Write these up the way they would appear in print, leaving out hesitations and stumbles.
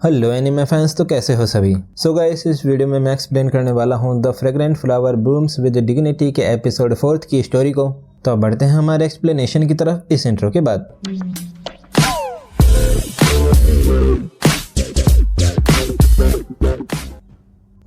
Hello anime fans, तो कैसे हो सभी। सो गाइस, इस वीडियो में मैं एक्सप्लेन करने वाला हूँ the fragrant flower blooms with dignity के एपिसोड 4 की स्टोरी को। तो अब बढ़ते हैं हमारे एक्सप्लेनेशन की तरफ इस इंट्रो के बाद।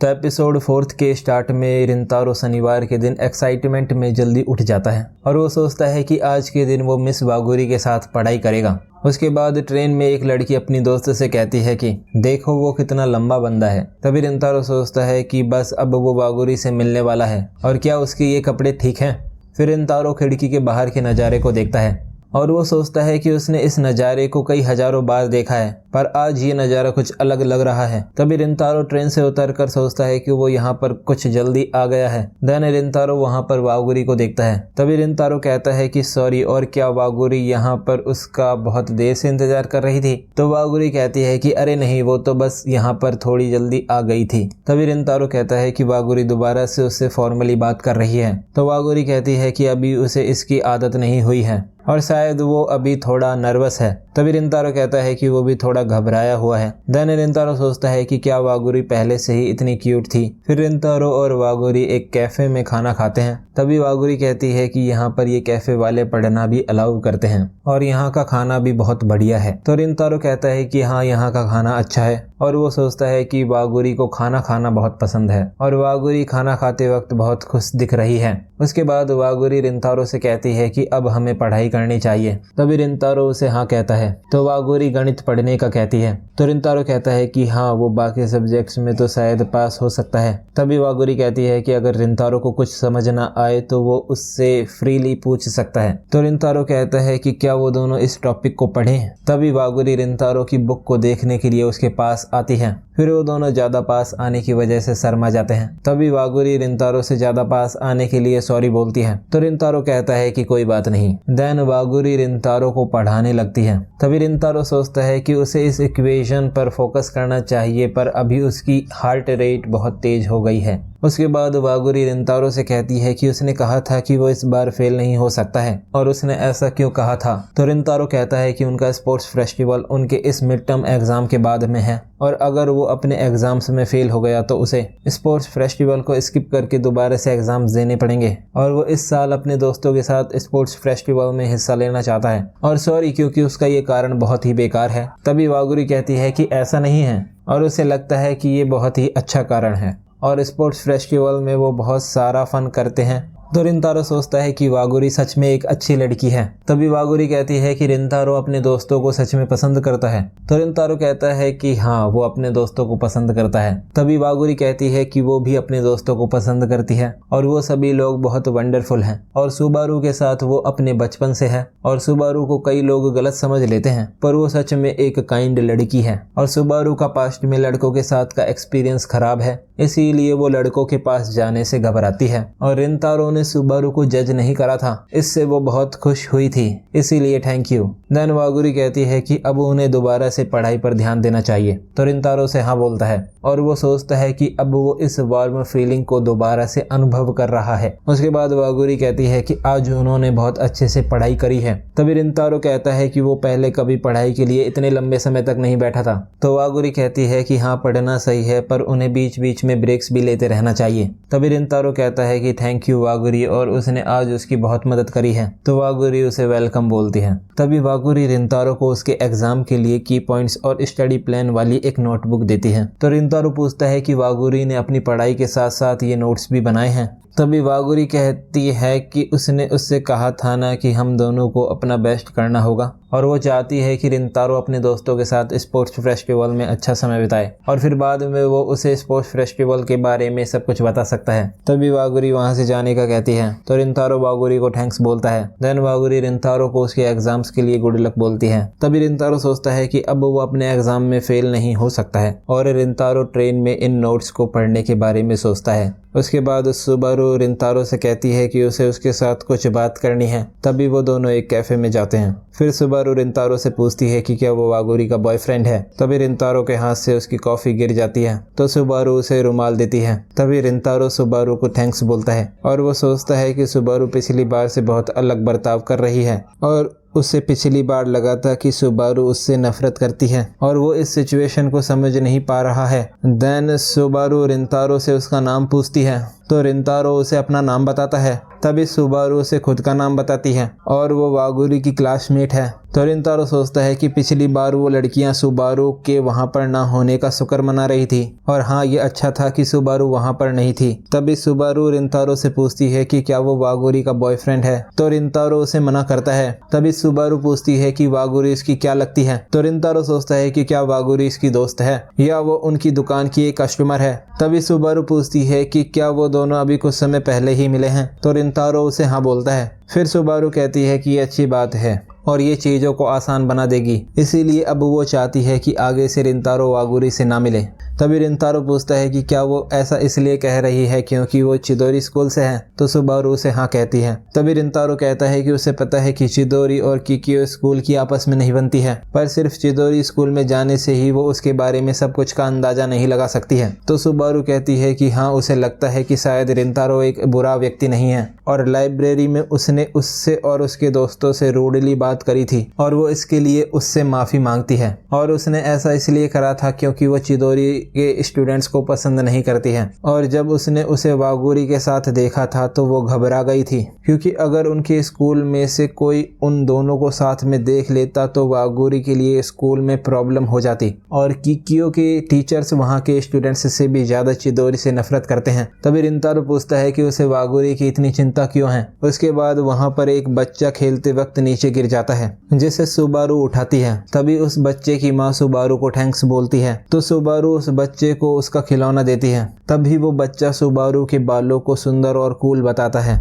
तो एपिसोड 4 के स्टार्ट में रिंतारो शनिवार के दिन एक्साइटमेंट में जल्दी उठ जाता है और वो सोचता है कि आज के दिन वो मिस वागुरी के साथ पढ़ाई करेगा। उसके बाद ट्रेन में एक लड़की अपनी दोस्त से कहती है कि देखो वो कितना लंबा बंदा है। तभी रिंतारो सोचता है कि बस अब वो वागुरी से मिलने वाला है और क्या उसके ये कपड़े ठीक हैं। फिर रिंतारो खिड़की के बाहर के नज़ारे को देखता है और वो सोचता है कि उसने इस नज़ारे को कई हजारों बार देखा है, पर आज ये नज़ारा कुछ अलग लग रहा है। तभी रिंतारो ट्रेन से उतरकर सोचता है कि वो यहाँ पर कुछ जल्दी आ गया है। देन रिंतारो वहाँ पर वागुरी को देखता है। तभी रिंतारो कहता है कि सॉरी, और क्या वागुरी यहाँ पर उसका बहुत देर से इंतजार कर रही थी। तो वागुरी कहती है कि अरे नहीं, वो तो बस यहाँ पर थोड़ी जल्दी आ गई थी। तभी रिंतारो कहता है कि वागुरी दोबारा से उससे फॉर्मली बात कर रही है। तो वागुरी कहती है कि अभी उसे इसकी आदत नहीं हुई है और शायद वो अभी थोड़ा नर्वस है। तभी रिंतारो कहता है कि वो भी थोड़ा घबराया हुआ है। देन रिंतारो सोचता है कि क्या वागुरी पहले से ही इतनी क्यूट थी। फिर रिंतारो और वागुरी एक कैफे में खाना खाते हैं। तभी वागुरी कहती है कि यहाँ पर ये कैफे वाले पढ़ना भी अलाउ करते हैं और यहाँ का खाना भी बहुत बढ़िया है। तो रिंतारो कहता है कि हाँ, यहाँ का खाना अच्छा है और वो सोचता है कि वागुरी को खाना खाना बहुत पसंद है और वागुरी खाना खाते वक्त बहुत खुश दिख रही है। उसके बाद वागुरी रिंतारो से कहती है कि अब हमें पढ़ाई करनी चाहिए। तभी रिंतारो उसे हाँ कहता है। तो वागुरी गणित पढ़ने का कहती है। तो रिंतारो कहता है कि हाँ, वो बाकी सब्जेक्ट्स में तो शायद पास हो सकता है। तभी वागुरी कहती है कि अगर रिंतारो को कुछ समझ ना आए तो वो उससे फ्रीली पूछ सकता है। तो रिंतारो कहता है कि क्या वो दोनों इस टॉपिक को पढ़ें। तभी वागुरी रिंतारो की बुक को देखने के लिए उसके पास आती है। फिर वो दोनों ज्यादा पास आने की वजह से शर्मा जाते हैं। तभी वागुरी रिंतारो से ज्यादा पास आने के लिए सॉरी बोलती है। तो रिंतारो कहता है कि कोई बात नहीं। देन वागुरी रिंतारो को पढ़ाने लगती है। तभी रिंतारो सोचता है कि उसे इस इक्वेशन पर फोकस करना चाहिए, पर अभी उसकी हार्ट रेट बहुत तेज हो गई है। उसके बाद वागुरी रिंतारो से कहती है कि उसने कहा था कि वो इस बार फेल नहीं हो सकता है और उसने ऐसा क्यों कहा था। तो रिंतारो कहता है कि उनका स्पोर्ट्स फेस्टिवल उनके इस मिड टर्म एग्जाम के बाद में है और अगर वो अपने एग्जाम्स में फेल हो गया तो उसे स्पोर्ट्स फेस्टिवल को स्किप करके दोबारा से एग्जाम्स देने पड़ेंगे और वो इस साल अपने दोस्तों के साथ स्पोर्ट्स फेस्टिवल में हिस्सा लेना चाहता है और सॉरी, क्योंकि उसका ये कारण बहुत ही बेकार है। तभी वागुरी कहती है कि ऐसा नहीं है और उसे लगता है कि ये बहुत ही अच्छा कारण है और स्पोर्ट्स फेस्टिवल में वो बहुत सारा फन करते हैं। तो रिंतारो सोचता है कि वागुरी सच में एक अच्छी लड़की है। तभी वागुरी कहती है कि रिंतारो अपने दोस्तों को सच में पसंद करता है। तो रिंतारो कहता है कि हाँ, वो अपने दोस्तों को पसंद करता है। तभी वागुरी कहती है कि वो भी अपने दोस्तों को पसंद करती है और वो सभी लोग बहुत वंडरफुल हैं और सुबारू के साथ वो अपने बचपन से है और सुबारू को कई लोग गलत समझ लेते हैं, पर वो सच में एक काइंड लड़की है और सुबारू का पास्ट में लड़कों के साथ का एक्सपीरियंस खराब है, इसीलिए वो लड़कों के पास जाने से घबराती है और रिंतारो ने सुबारू को जज नहीं करा था, इससे वो बहुत खुश हुई थी, इसीलिए थैंक यू। देन वागुरी कहती है कि अब उन्हें दोबारा से पढ़ाई पर ध्यान देना चाहिए। तो रिंतारो से हाँ बोलता है और वो सोचता है कि अब वो इस वार्म फीलिंग को दोबारा से अनुभव कर रहा है। उसके बाद वागुरी कहती है कि आज उन्होंने बहुत अच्छे से पढ़ाई करी है। तभी रिंतारो कहता है कि वो पहले कभी पढ़ाई के लिए इतने लंबे समय तक नहीं बैठा था। तो वागुरी कहती है कि हाँ, पढ़ना सही है, पर उन्हें बीच बीच में ब्रेक्स भी लेते रहना चाहिए। तभी रिंतारो कहता है कि थैंक यू वागुरी, और उसने आज उसकी बहुत मदद करी है। तो वागुरी उसे वेलकम बोलती है। तभी वागुरी रिंतारो को उसके एग्जाम के लिए की पॉइंट्स और स्टडी प्लान वाली एक नोटबुक देती है। तो रिंतारो पूछता है कि वागुरी ने अपनी पढ़ाई के साथ साथ ये नोट्स भी बनाए हैं। तभी वागुरी कहती है कि उसने उससे कहा था ना कि हम दोनों को अपना बेस्ट करना होगा और वो चाहती है कि रिंतारो अपने दोस्तों के साथ स्पोर्ट्स फेस्टिवल में अच्छा समय बिताए और फिर बाद में वो उसे स्पोर्ट्स फेस्टिवल के बारे में सब कुछ बता सकता है। तभी वागुरी वहां से जाने का कहती है। तो रिंतारो वागुरी को थैंक्स बोलता है। देन वागुरी रिंतारो को उसके एग्जाम्स के लिए गुड लक बोलती है। तभी रिंतारो सोचता है कि अब वो अपने एग्जाम में फेल नहीं हो सकता है और रिंतारो ट्रेन में इन नोट्स को पढ़ने के बारे में सोचता है। उसके बाद सुबारू रिंतारो से कहती है कि उसे उसके साथ कुछ बात करनी है। तभी वो दोनों एक कैफे में जाते हैं। फिर सुबारू रिंतारो से पूछती है कि क्या वो वागुरी का बॉयफ्रेंड है। तभी रिंतारो के हाथ से उसकी कॉफी गिर जाती है तो सुबारू उसे रुमाल देती है। तभी रिंतारो सुबारू को थैंक्स बोलता है और वो सोचता है कि सुबारू पिछली बार से बहुत अलग बर्ताव कर रही है और उसे पिछली बार लगा था कि सुबारू उससे नफरत करती है और वो इस सिचुएशन को समझ नहीं पा रहा है। देन सुबारू रिंतारो से उसका नाम पूछती है तो रिंतारो उसे अपना नाम बताता है। तभी सुबारू उसे खुद का नाम बताती है और वो वागुरी की क्लासमेट है। तो रिंतारो सोचता है कि पिछली बार वो लड़कियां सुबारू के वहां पर ना होने का शुक्र मना रही थी और हाँ, ये अच्छा था कि सुबारू वहां पर नहीं थी। तभी सुबारू रिंतारो से पूछती है कि क्या वो वागुरी का बॉयफ्रेंड है, तो रिंतारो उसे मना करता है। तभी सुबारू पूछती है कि वागुरी इसकी क्या लगती है, तो रिंतारो सोचता है कि क्या वागुरी इसकी दोस्त है या वो उनकी दुकान की एक कस्टमर है। तभी सुबारू पूछती है कि क्या वो दोनों अभी कुछ समय पहले ही मिले हैं, तो रिंतारो उसे हाँ बोलता है। फिर सुबारू कहती है कि ये अच्छी बात है और ये चीज़ों को आसान बना देगी, इसीलिए अब वो चाहती है कि आगे से रिंतारो वागुरी से ना मिले। तभी रिंतारो पूछता है कि क्या वो ऐसा इसलिए कह रही है क्योंकि वो चिदोरी स्कूल से है, तो सुबारू उसे हाँ कहती है। तभी रिंतारो कहता है कि उसे पता है कि चिदोरी और किकियो स्कूल की आपस में नहीं बनती है, पर सिर्फ चिदोरी स्कूल में जाने से ही वो उसके बारे में सब कुछ का अंदाजा नहीं लगा सकती है। तो सुबारू कहती है कि हाँ, उसे लगता है कि शायद रिंतारो एक बुरा व्यक्ति नहीं है और लाइब्रेरी में उसने उससे और उसके दोस्तों से रूडली बात करी थी और वो इसके लिए उससे माफी मांगती है और उसने ऐसा इसलिए करा था क्योंकि वो चिदोरी के स्टूडेंट्स को पसंद नहीं करती है और जब उसने उसे वागुरी के साथ देखा था तो वो घबरा गई थी क्योंकि अगर उनके स्कूल में से कोई उन दोनों को साथ में देख लेता तो वागुरी के लिए स्कूल में प्रॉब्लम हो जाती और किकियो के टीचर्स वहाँ के स्टूडेंट्स से भी ज्यादा चिदोरी से नफरत करते हैं। तभी रिंतारो पूछता है कि उसे वागुरी की इतनी चिंता क्यों है। उसके बाद वहाँ पर एक बच्चा खेलते वक्त नीचे गिर जाता है जिसे सुबारू उठाती है। तभी उस बच्चे की माँ सुबारू को थैंक्स बोलती है तो सुबारू उस बच्चे को उसका खिलौना देती है। तभी वो बच्चा सुबारू के बालों को सुंदर और कूल बताता है।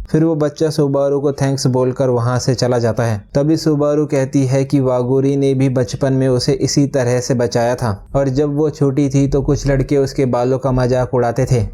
फिर वो बच्चा सुबारू को थैंक्स बोलकर वहां से चला जाता है। तभी सुबारू कहती है कि वागुरी ने भी बचपन में उसे इसी तरह से बचाया था और जब वो छोटी थी तो कुछ लड़के उसके बालों का मजाक उड़ाते थे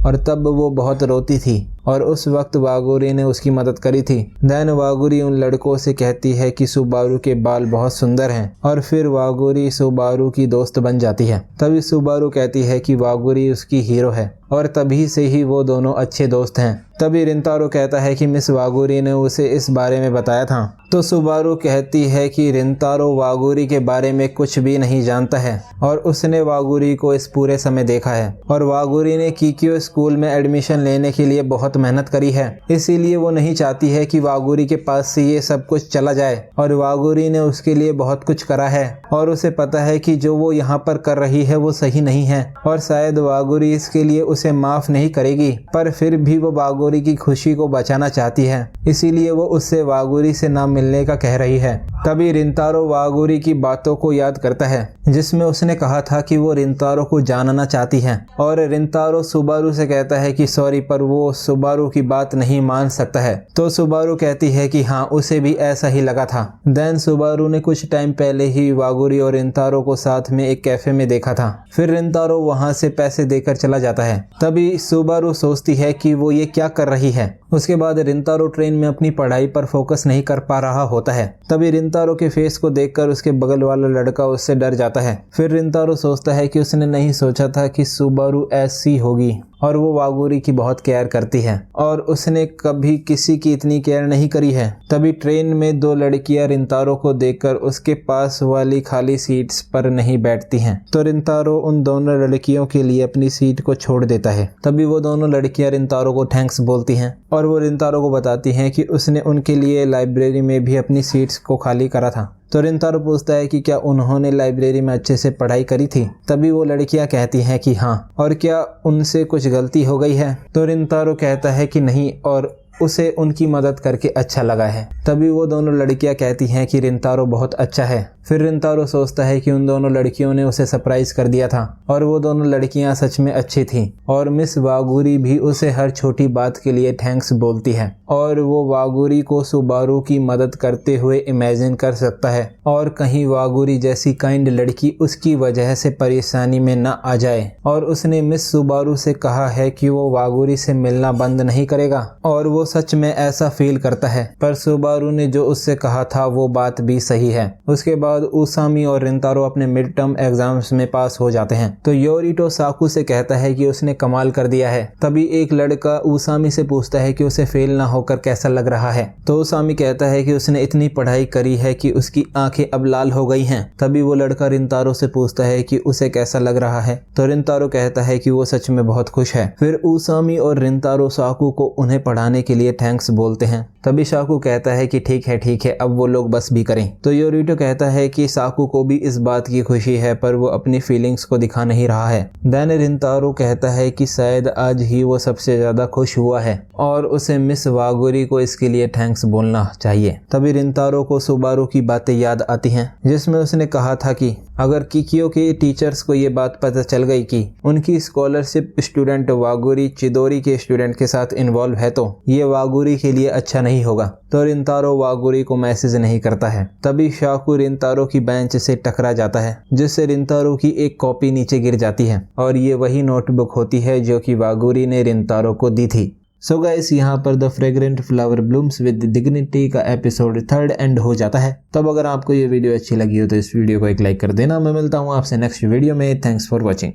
और तब वो बहुत रोती थी और उस वक्त वागुरी ने उसकी मदद करी थी। देन वागुरी उन लड़कों से कहती है कि सुबारू के बाल बहुत सुंदर हैं और फिर वागुरी सुबारू की दोस्त बन जाती है। तभी सुबारू कहती है कि वागुरी उसकी हीरो है और तभी से ही वो दोनों अच्छे दोस्त हैं। तभी रिंतारो कहता है कि मिस वागुरी ने उसे इस बारे में बताया था। तो सुबारू कहती है कि रिंतारो वागुरी के बारे में कुछ भी नहीं जानता है और उसने वागुरी को इस पूरे समय देखा है और वागुरी ने किकियो स्कूल में एडमिशन लेने के लिए बहुत मेहनत करी है, इसीलिए वो नहीं चाहती है कि वागुरी के पास से ये सब कुछ चला जाए और वागुरी ने उसके लिए बहुत कुछ करा है और उसे पता है कि जो वो यहाँ पर कर रही है वो सही नहीं है और शायद वागुरी इसके लिए उसे माफ नहीं करेगी, पर फिर भी वो वागुरी की खुशी को बचाना चाहती है, इसीलिए वो उससे वागुरी से ना मिलने का कह रही है। तभी रिंतारो वागुरी की बातों को याद करता है जिसमें उसने कहा था कि वो रिंतारो को जानना चाहती है और रिंतारो सुबारू से कहता है कि सॉरी, पर वो सुबारू की बात नहीं मान सकता है। तो सुबारू कहती है कि हाँ, उसे भी ऐसा ही लगा था। देन सुबारू ने कुछ टाइम पहले ही वागुरी और रिंतारो को साथ में एक कैफे में देखा था। फिर रिंतारो वहां से पैसे देकर चला जाता है। तभी सुबारू सोचती है कि वो ये क्या कर रही है। उसके बाद रिंतारो ट्रेन में अपनी पढ़ाई पर फोकस नहीं कर पा रहा होता है। तभी रिंतारो के फेस को देखकर उसके बगल वाला लड़का उससे डर जाता है। फिर रिंतारो सोचता है कि उसने नहीं सोचा था कि सुबारू ऐसी होगी और वो वागुरी की बहुत केयर करती है और उसने कभी किसी की इतनी केयर नहीं करी है। तभी ट्रेन में दो लड़कियां रिंतारो को देखकर उसके पास वाली खाली सीट्स पर नहीं बैठती हैं, तो रिंतारो उन दोनों लड़कियों के लिए अपनी सीट को छोड़ देता है। तभी वो दोनों लड़कियां रिंतारो को थैंक्स बोलती हैं और वो रिंतारो को बताती हैं कि उसने उनके लिए लाइब्रेरी में भी अपनी सीट्स को खाली करा था। तो रिंतारो पूछता है कि क्या उन्होंने लाइब्रेरी में अच्छे से पढ़ाई करी थी। तभी वो लड़कियां कहती हैं कि हाँ, और क्या उनसे कुछ गलती हो गई है। तो रिंतारो कहता है कि नहीं और उसे उनकी मदद करके अच्छा लगा है। तभी वो दोनों लड़कियां कहती हैं कि रिंतारो बहुत अच्छा है। फिर रिंतारो सोचता है कि उन दोनों लड़कियों ने उसे सरप्राइज कर दिया था और वो दोनों लड़कियां सच में अच्छी थीं और मिस वागुरी भी उसे हर छोटी बात के लिए थैंक्स बोलती है और वो वागुरी को सुबारू की मदद करते हुए इमेजिन कर सकता है और कहीं वागुरी जैसी काइंड लड़की उसकी वजह से परेशानी में न आ जाए। और उसने मिस सुबारू से कहा है कि वो वागुरी से मिलना बंद नहीं करेगा और वो सच में ऐसा फील करता है, पर सुबारू ने जो उससे कहा था वो बात भी सही है। उसके बाद बाद उसामी और रिंतारो अपने मिड टर्म एग्जाम्स में पास हो जाते हैं। तो योरिटो साकू से कहता है कि उसने कमाल कर दिया है। तभी एक लड़का उसामी से पूछता है कि उसे फेल ना होकर कैसा लग रहा है। तो उसामी कहता है कि उसने इतनी पढ़ाई करी है कि उसकी आंखें अब लाल हो गई हैं। तभी वो लड़का रिंतारो से पूछता है कि उसे कैसा लग रहा है। तो रिंतारो कहता है कि वो सच में बहुत खुश है। फिर उसामी और रिंतारो साकू को उन्हें पढ़ाने के लिए थैंक्स बोलते हैं। तभी साकू कहता है कि ठीक है अब वो लोग बस भी करें। तो योरिटो कहता है कि साकू को भी इस बात की खुशी है पर वो अपनी फीलिंग्स को दिखा नहीं रहा है। देन रिंतारो कहता है कि शायद आज ही वो सबसे ज्यादा खुश हुआ है और उसे मिस वागुरी को इसके लिए थैंक्स बोलना चाहिए। तभी रिंतारो को सुबारू की बातें याद आती हैं जिसमें उसने कहा था कि अगर किकियो के टीचर्स को ये बात पता चल गई कि उनकी स्कॉलरशिप स्टूडेंट वागुरी चिदोरी के स्टूडेंट के साथ इन्वॉल्व है तो ये वागुरी के लिए अच्छा नहीं होगा। तो रिंतारो वागुरी को मैसेज नहीं करता है। तभी शाकू रिंतारो की बेंच से टकरा जाता है जिससे रिंतारो की एक कॉपी नीचे गिर जाती है और ये वही नोटबुक होती है जो कि वागुरी ने रिंतारो को दी थी। सो गाइस, यहाँ पर the fragrant flower blooms with dignity का एपिसोड 3 एंड हो जाता है। तब अगर आपको ये वीडियो अच्छी लगी हो तो इस वीडियो को एक लाइक कर देना। मैं मिलता हूँ आपसे नेक्स्ट वीडियो में। Thanks for watching.